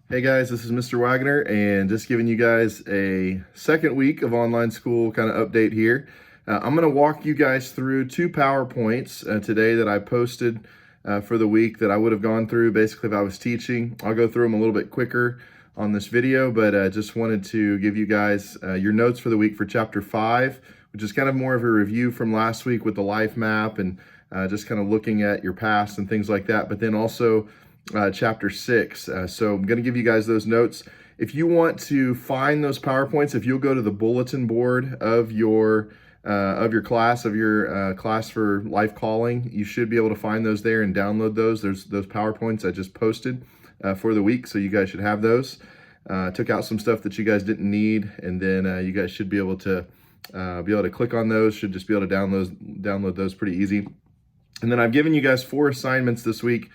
Hey guys, this is Mr. Wagner and just giving you guys a second week of online school kind of update here. I'm going to walk you guys through two PowerPoints today that I posted for the week that I would have gone through basically if I was teaching. I'll go through them a little bit quicker on this video, but just wanted to give you guys your notes for the week for chapter 5, which is kind of more of a review from last week with the life map and just kind of looking at your past and things like that, but then also chapter 6. So I'm going to give you guys those notes. If you want to find those PowerPoints, if you'll go to the bulletin board of your class, class for life calling, you should be able to find those there and download those. There's those PowerPoints I just posted for the week, so you guys should have those. Took out some stuff that you guys didn't need, and then you guys should be able to click on those. Should just be able to download those pretty easy. And then I've given you guys 4 assignments this week.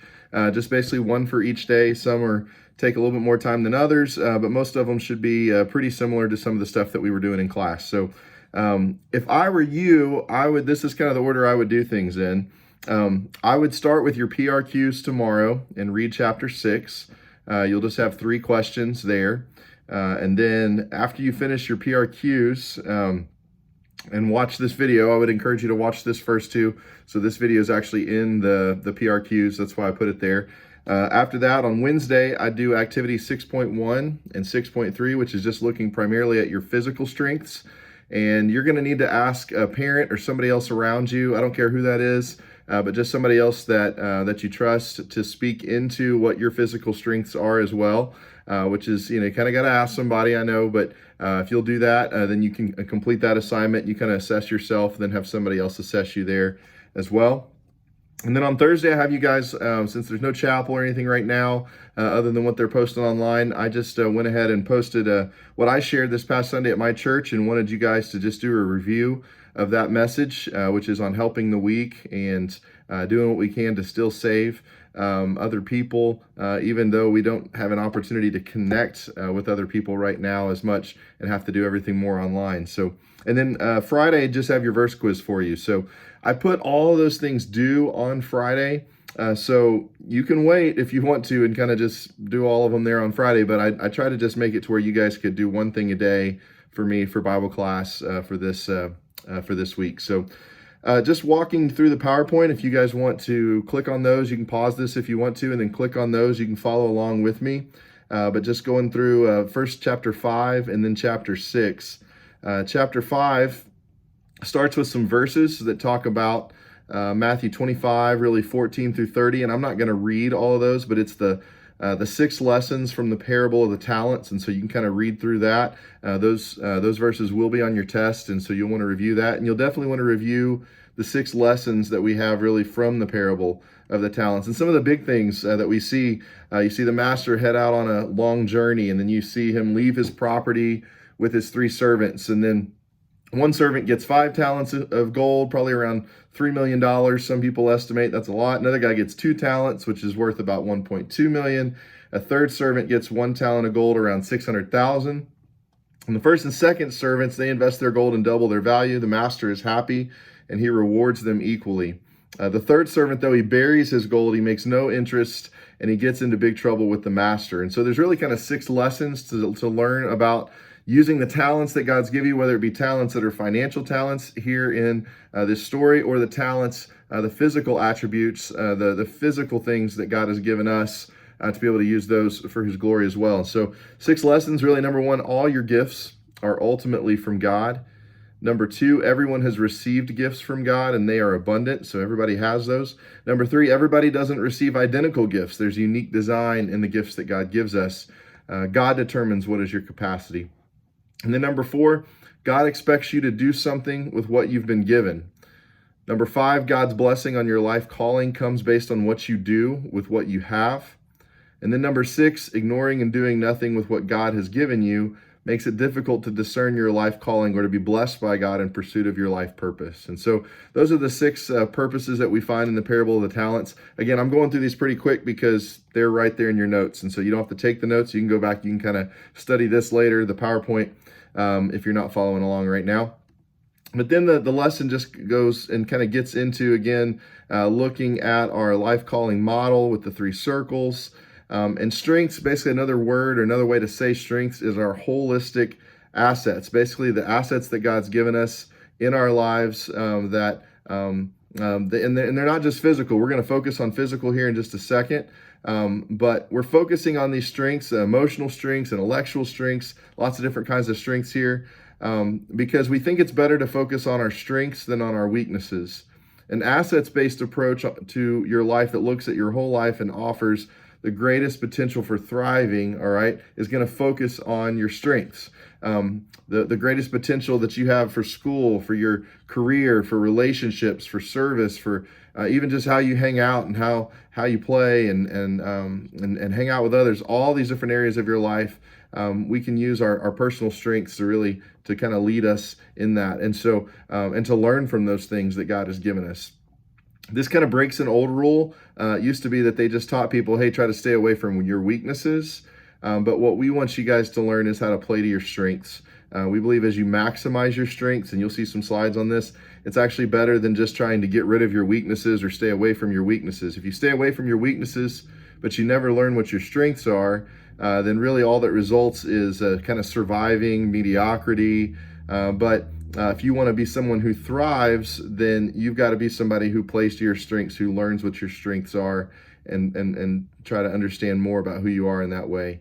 Just basically one for each day. Some take a little bit more time than others, but most of them should be pretty similar to some of the stuff that we were doing in class. So if I were you, this is kind of the order I would do things in. I would start with your PRQs tomorrow and read chapter 6. You'll just have 3 questions there. And then after you finish your PRQs, and watch this video, I would encourage you to watch this first too. So this video is actually in the PRQs. That's why I put it there. After that, on Wednesday, I do activity 6.1 and 6.3, which is just looking primarily at your physical strengths. And you're going to need to ask a parent or somebody else around you. I don't care who that is, but just somebody else that you trust to speak into what your physical strengths are as well. Which is, you kind of got to ask somebody, I know, but if you'll do that, then you can complete that assignment. You kind of assess yourself, then have somebody else assess you there as well. And then on Thursday, I have you guys, since there's no chapel or anything right now, other than what they're posting online, I just went ahead and posted what I shared this past Sunday at my church and wanted you guys to just do a review of that message, which is on helping the weak and doing what we can to still save other people, even though we don't have an opportunity to connect with other people right now as much and have to do everything more online. So, and then Friday, just have your verse quiz for you. So I put all of those things due on Friday. So you can wait if you want to and kind of just do all of them there on Friday. But I try to just make it to where you guys could do one thing a day for me for Bible class for this week. So just walking through the PowerPoint, if you guys want to click on those, you can pause this if you want to, and then click on those. You can follow along with me. But just going through first chapter 5 and then chapter 6. Chapter 5 starts with some verses that talk about Matthew 25, really 14 through 30. And I'm not going to read all of those, but it's the 6 lessons from the parable of the talents, and so you can kind of read through that. Those verses will be on your test, and so you'll want to review that, and you'll definitely want to review the 6 lessons that we have really from the parable of the talents. And some of the big things that we see, you see the master head out on a long journey, and then you see him leave his property with his 3 servants, and then one servant gets 5 talents of gold, probably around $3 million. Some people estimate that's a lot. Another guy gets 2 talents, which is worth about 1.2 million. A third servant gets 1 talent of gold, around 600,000. And the first and second servants, they invest their gold and double their value. The master is happy and he rewards them equally. The third servant, though, he buries his gold, he makes no interest, and he gets into big trouble with the master. And so there's really kind of 6 lessons to learn about using the talents that God's give you, whether it be talents that are financial talents here in this story, or the talents, the physical attributes, the physical things that God has given us to be able to use those for his glory as well. So 6 lessons, really. Number 1, all your gifts are ultimately from God. Number 2, everyone has received gifts from God and they are abundant, so everybody has those. Number 3, everybody doesn't receive identical gifts. There's unique design in the gifts that God gives us. God determines what is your capacity. And then number 4, God expects you to do something with what you've been given. Number 5, God's blessing on your life calling comes based on what you do with what you have. And then number 6, ignoring and doing nothing with what God has given you makes it difficult to discern your life calling or to be blessed by God in pursuit of your life purpose. And so those are the 6 purposes that we find in the parable of the talents. Again, I'm going through these pretty quick because they're right there in your notes. And so you don't have to take the notes. You can go back, you can kind of study this later, the PowerPoint, if you're not following along right now. But then the lesson just goes and kind of gets into, again, looking at our life calling model with the 3 circles. And strengths, basically another word or another way to say strengths is our holistic assets, basically the assets that God's given us in our lives and they're not just physical. We're going to focus on physical here in just a second. But we're focusing on these strengths, emotional strengths, intellectual strengths, lots of different kinds of strengths here, because we think it's better to focus on our strengths than on our weaknesses. An assets-based approach to your life that looks at your whole life and offers the greatest potential for thriving, all right, is going to focus on your strengths. The greatest potential that you have for school, for your career, for relationships, for service, for even just how you hang out and how you play and hang out with others. All these different areas of your life, we can use our personal strengths to really to kind of lead us in that, and so and to learn from those things that God has given us. This kind of breaks an old rule. It used to be that they just taught people, hey, try to stay away from your weaknesses. But what we want you guys to learn is how to play to your strengths. We believe as you maximize your strengths, and you'll see some slides on this, it's actually better than just trying to get rid of your weaknesses or stay away from your weaknesses. If you stay away from your weaknesses, but you never learn what your strengths are, then really all that results is kind of surviving mediocrity. But if you want to be someone who thrives, then you've got to be somebody who plays to your strengths, who learns what your strengths are, and try to understand more about who you are in that way.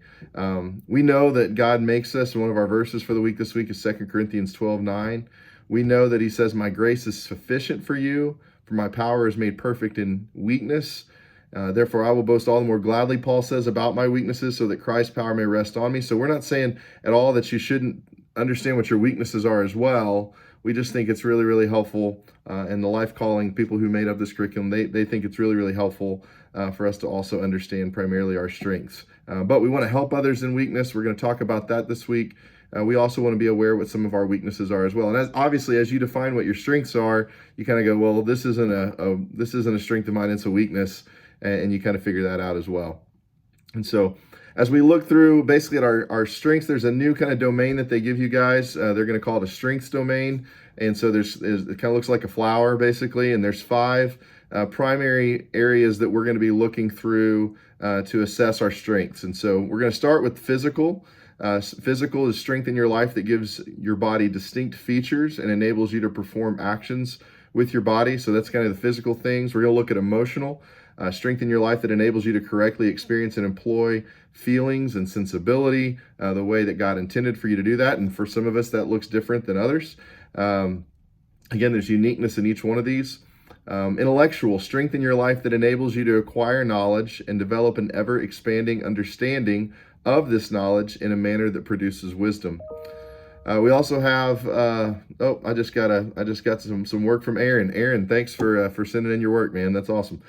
We know that God makes us, one of our verses for the week this week is 2 Corinthians 12:9. We know that he says, my grace is sufficient for you, for my power is made perfect in weakness. Therefore, I will boast all the more gladly, Paul says, about my weaknesses, so that Christ's power may rest on me. So we're not saying at all that you shouldn't understand what your weaknesses are as well. We just think it's really, really helpful. And the Life Calling people who made up this curriculum, they think it's really, really helpful for us to also understand primarily our strengths. But we want to help others in weakness. We're going to talk about that this week. We also want to be aware what some of our weaknesses are as well. And obviously, as you define what your strengths are, you kind of go, well, this isn't a strength of mine, it's a weakness. And you kind of figure that out as well. And so as we look through basically at our strengths, there's a new kind of domain that they give you guys. They're going to call it a strengths domain. And so it kind of looks like a flower basically. And there's 5 primary areas that we're going to be looking through to assess our strengths. And so we're going to start with physical. Physical is strength in your life that gives your body distinct features and enables you to perform actions with your body. So that's kind of the physical things. We're going to look at emotional. Strength in your life that enables you to correctly experience and employ feelings and sensibility the way that God intended for you to do that. And for some of us, that looks different than others. Again, there's uniqueness in each one of these. Intellectual, strength in your life that enables you to acquire knowledge and develop an ever-expanding understanding of this knowledge in a manner that produces wisdom. We also have, I just got some work from Aaron. Aaron, thanks for sending in your work, man. That's awesome.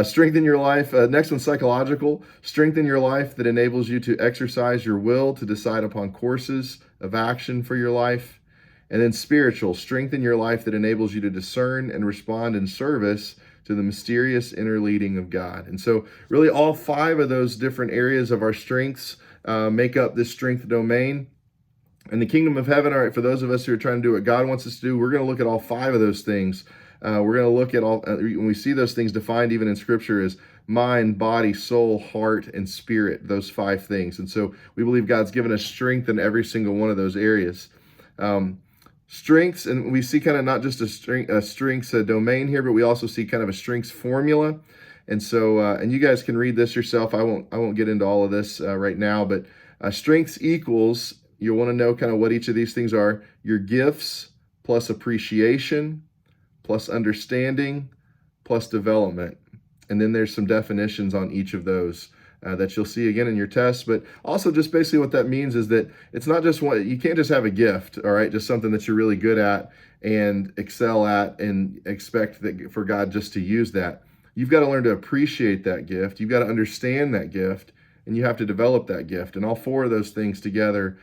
Strength in your life. Next one, psychological. Strength in your life that enables you to exercise your will to decide upon courses of action for your life. And then spiritual. Strength in your life that enables you to discern and respond in service to the mysterious inner leading of God. And so really all 5 of those different areas of our strengths make up this strength domain. And the kingdom of heaven, all right, for those of us who are trying to do what God wants us to do, we're going to look at all 5 of those things. We're going to look at all, when we see those things defined even in Scripture as mind, body, soul, heart, and spirit, those 5 things. And so we believe God's given us strength in every single one of those areas. Strengths, and we see kind of not just a strengths domain here, but we also see kind of a strengths formula. And so, and you guys can read this yourself. I won't get into all of this right now, but strengths equals, you'll want to know kind of what each of these things are. Your gifts plus appreciation plus understanding plus development. And then there's some definitions on each of those that you'll see again in your tests. But also just basically what that means is that it's not just one, you can't just have a gift, all right, just something that you're really good at and excel at and expect that for God just to use that. You've got to learn to appreciate that gift. You've got to understand that gift, and you have to develop that gift. And all 4 of those things together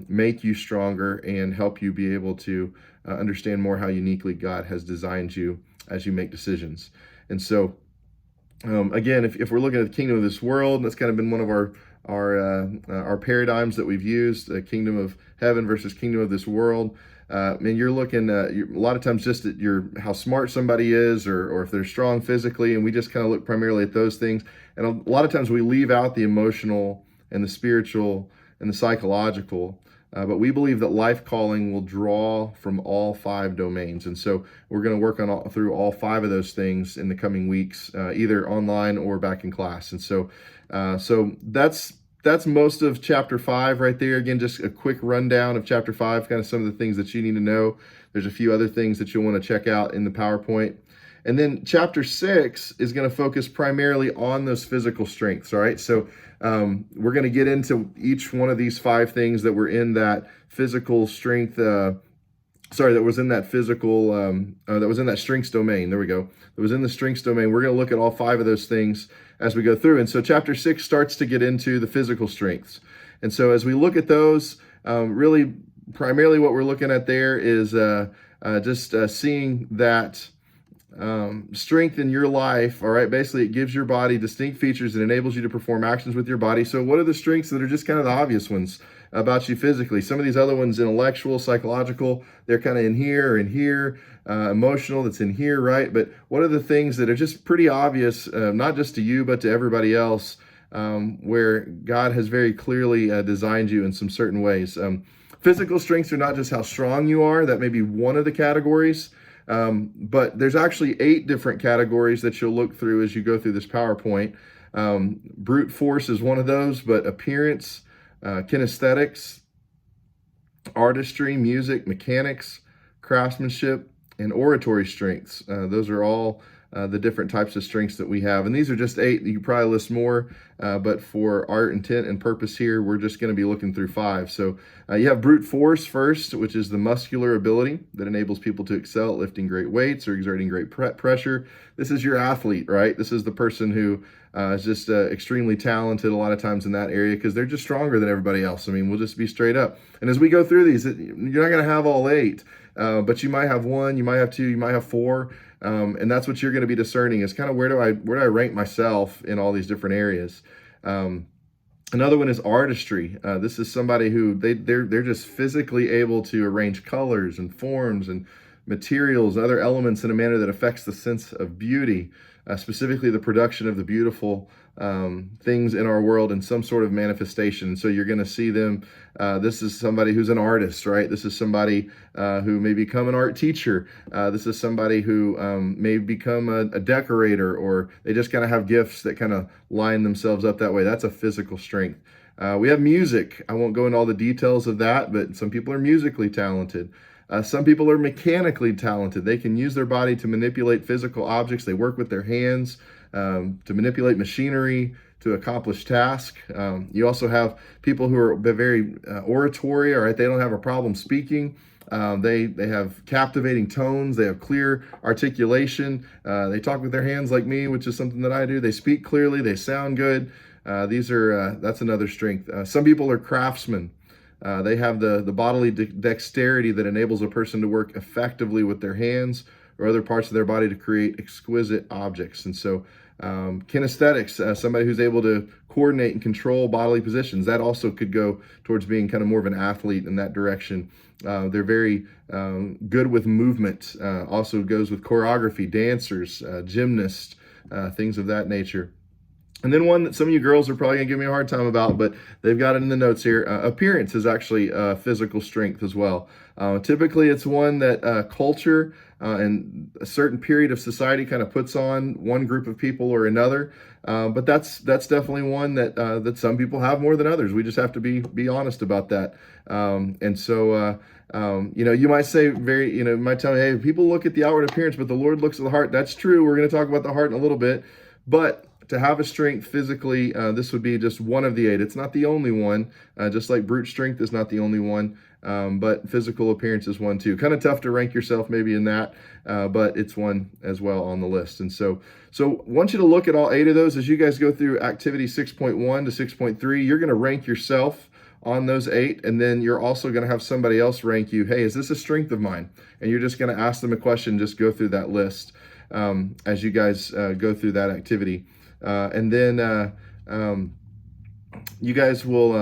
make you stronger and help you be able to understand more how uniquely God has designed you as you make decisions. And so, again, if we're looking at the kingdom of this world, that's kind of been one of our paradigms that we've used, the kingdom of heaven versus kingdom of this world. And you're looking a lot of times just at how smart somebody is or if they're strong physically, and we just kind of look primarily at those things. And a lot of times we leave out the emotional and the spiritual and the psychological. But we believe that life calling will draw from all 5 domains. And so we're going to work on through all 5 of those things in the coming weeks, either online or back in class. And so that's most of chapter 5 right there. Again, just a quick rundown of chapter 5, kind of some of the things that you need to know. There's a few other things that you'll want to check out in the PowerPoint. And then chapter 6 is going to focus primarily on those physical strengths, all right? So we're going to get into each one of these 5 things that were in that physical strength, that was in that physical, that was in that strengths domain. There we go. That was in the strengths domain. We're going to look at all 5 of those things as we go through. And so chapter 6 starts to get into the physical strengths. And so as we look at those, really primarily what we're looking at there is just seeing that strength in your life. All right. Basically, it gives your body distinct features and enables you to perform actions with your body. So what are the strengths that are just kind of the obvious ones about you physically? Some of these other ones, intellectual, psychological, they're kind of in here and here. Emotional, that's in here, right? But what are the things that are just pretty obvious, not just to you, but to everybody else, where God has very clearly designed you in some certain ways? Physical strengths are not just how strong you are. That may be one of the categories. But there's actually 8 different categories that you'll look through as you go through this PowerPoint. Brute force is one of those, but appearance, kinesthetics, artistry, music, mechanics, craftsmanship, and oratory strengths. Those are all the different types of strengths that we have. And these are just 8. You could probably list more, but for our intent and purpose here, we're just going to be looking through 5. So you have brute force first, which is the muscular ability that enables people to excel at lifting great weights or exerting great pressure. This is your athlete, right? This is the person who is just extremely talented a lot of times in that area because they're just stronger than everybody else. I mean, we'll just be straight up. And as we go through these, you're not going to have all 8, but you might have 1, you might have 2, you might have 4. And that's what you're going to be discerning is kind of where do I rank myself in all these different areas. Another one is artistry. This is somebody who they're just physically able to arrange colors and forms and materials and other elements in a manner that affects the sense of beauty, specifically the production of the beautiful things in our world in some sort of manifestation. So you're going to see them. This is somebody who's an artist, right? This is somebody who may become an art teacher. This is somebody who may become a decorator, or they just kind of have gifts that kind of line themselves up that way. That's a physical strength. We have music. I won't go into all the details of that, but some people are musically talented. Some people are mechanically talented. They can use their body to manipulate physical objects. They work with their hands to manipulate machinery, to accomplish tasks. You also have people who are very oratory, all right? They don't have a problem speaking. They have captivating tones. They have clear articulation. They talk with their hands like me, which is something that I do. They speak clearly. They sound good. That's another strength. Some people are craftsmen. They have the bodily dexterity that enables a person to work effectively with their hands or other parts of their body to create exquisite objects. And so kinesthetics, somebody who's able to coordinate and control bodily positions, that also could go towards being kind of more of an athlete in that direction. They're very good with movement, also goes with choreography, dancers, gymnasts, things of that nature. And then one that some of you girls are probably going to give me a hard time about, but they've got it in the notes here. Appearance is actually physical strength as well. Typically, it's one that culture and a certain period of society kind of puts on one group of people or another. But that's definitely one that some people have more than others. We just have to be honest about that. And so, you might say you might tell me, hey, people look at the outward appearance, but the Lord looks at the heart. That's true. We're going to talk about the heart in a little bit, but to have a strength physically, this would be just one of the 8. It's not the only one, just like brute strength is not the only one, but physical appearance is one too. Kind of tough to rank yourself maybe in that, but it's one as well on the list. And so I want you to look at all 8 of those as you guys go through activity 6.1 to 6.3. You're going to rank yourself on those 8, and then you're also going to have somebody else rank you. Hey, is this a strength of mine? And you're just going to ask them a question, just go through that list as you guys go through that activity. And then you guys will,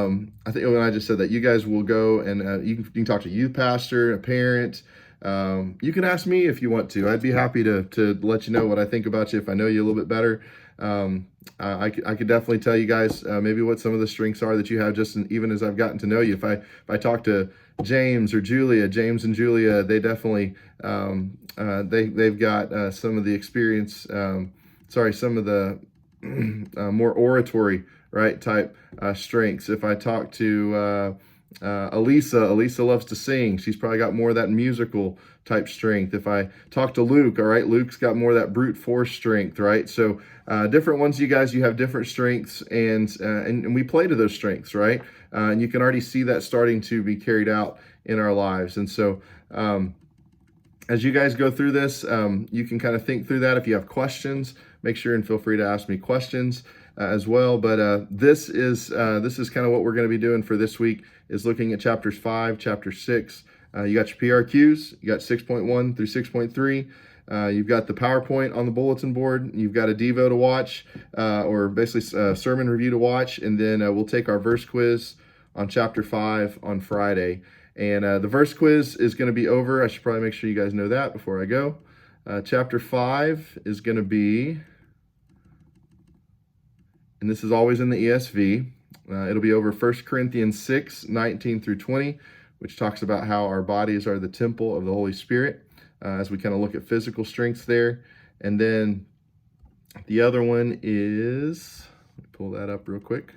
I think when I just said that, you guys will go and you can talk to a youth pastor, a parent. You can ask me if you want to. I'd be happy to let you know what I think about you if I know you a little bit better. I could definitely tell you guys maybe what some of the strengths are that you have even as I've gotten to know you. If I talk to James or Julia, James and Julia, they definitely they've got some of the experience. Some of the more oratory, right, type strengths. If I talk to Elisa loves to sing. She's probably got more of that musical type strength. If I talk to Luke, all right, Luke's got more of that brute force strength, right? So different ones, you guys, you have different strengths, and we play to those strengths, right? And you can already see that starting to be carried out in our lives. And so as you guys go through this, you can kind of think through that. If you have questions, make sure and feel free to ask me questions as well. But this is kind of what we're going to be doing for this week, is looking at chapters 5, chapter 6. You got your PRQs, you got 6.1 through 6.3. You've got the PowerPoint on the bulletin board. You've got a Devo to watch, or basically a sermon review to watch. And then we'll take our verse quiz on chapter 5 on Friday. And the verse quiz is going to be over. I should probably make sure you guys know that before I go. Chapter 5 is going to be, and this is always in the ESV, it'll be over 1 Corinthians 6, 19 through 20, which talks about how our bodies are the temple of the Holy Spirit, as we kind of look at physical strengths there. And then the other one is, let me pull that up real quick.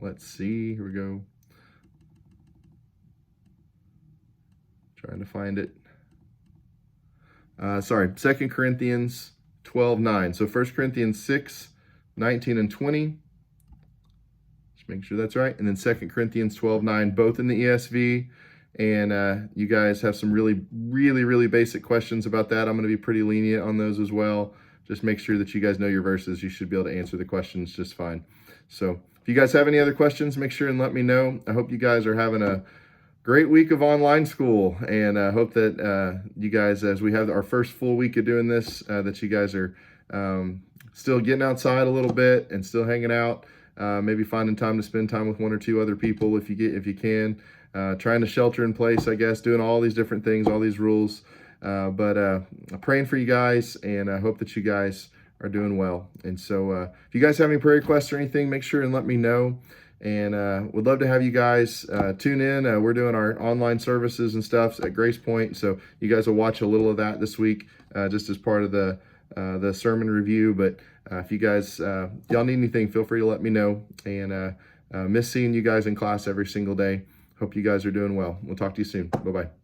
Let's see, here we go. Trying to find it. 2 Corinthians 12:9. So 1 Corinthians 6, 19 and 20. Just make sure that's right. And then 2 Corinthians 12:9, both in the ESV. And you guys have some really basic questions about that. I'm going to be pretty lenient on those as well. Just make sure that you guys know your verses. You should be able to answer the questions just fine. So if you guys have any other questions, make sure and let me know. I hope you guys are having a great week of online school, and I hope that you guys, as we have our first full week of doing this, that you guys are still getting outside a little bit and still hanging out, maybe finding time to spend time with one or two other people if you can, trying to shelter in place, I guess, doing all these different things, all these rules, but I'm praying for you guys, and I hope that you guys are doing well. And so if you guys have any prayer requests or anything, make sure and let me know. And would love to have you guys tune in. We're doing our online services and stuff at Grace Point, so you guys will watch a little of that this week, just as part of the sermon review. But if you guys y'all need anything, feel free to let me know. And miss seeing you guys in class every single day. Hope you guys are doing well. We'll talk to you soon. Bye-bye.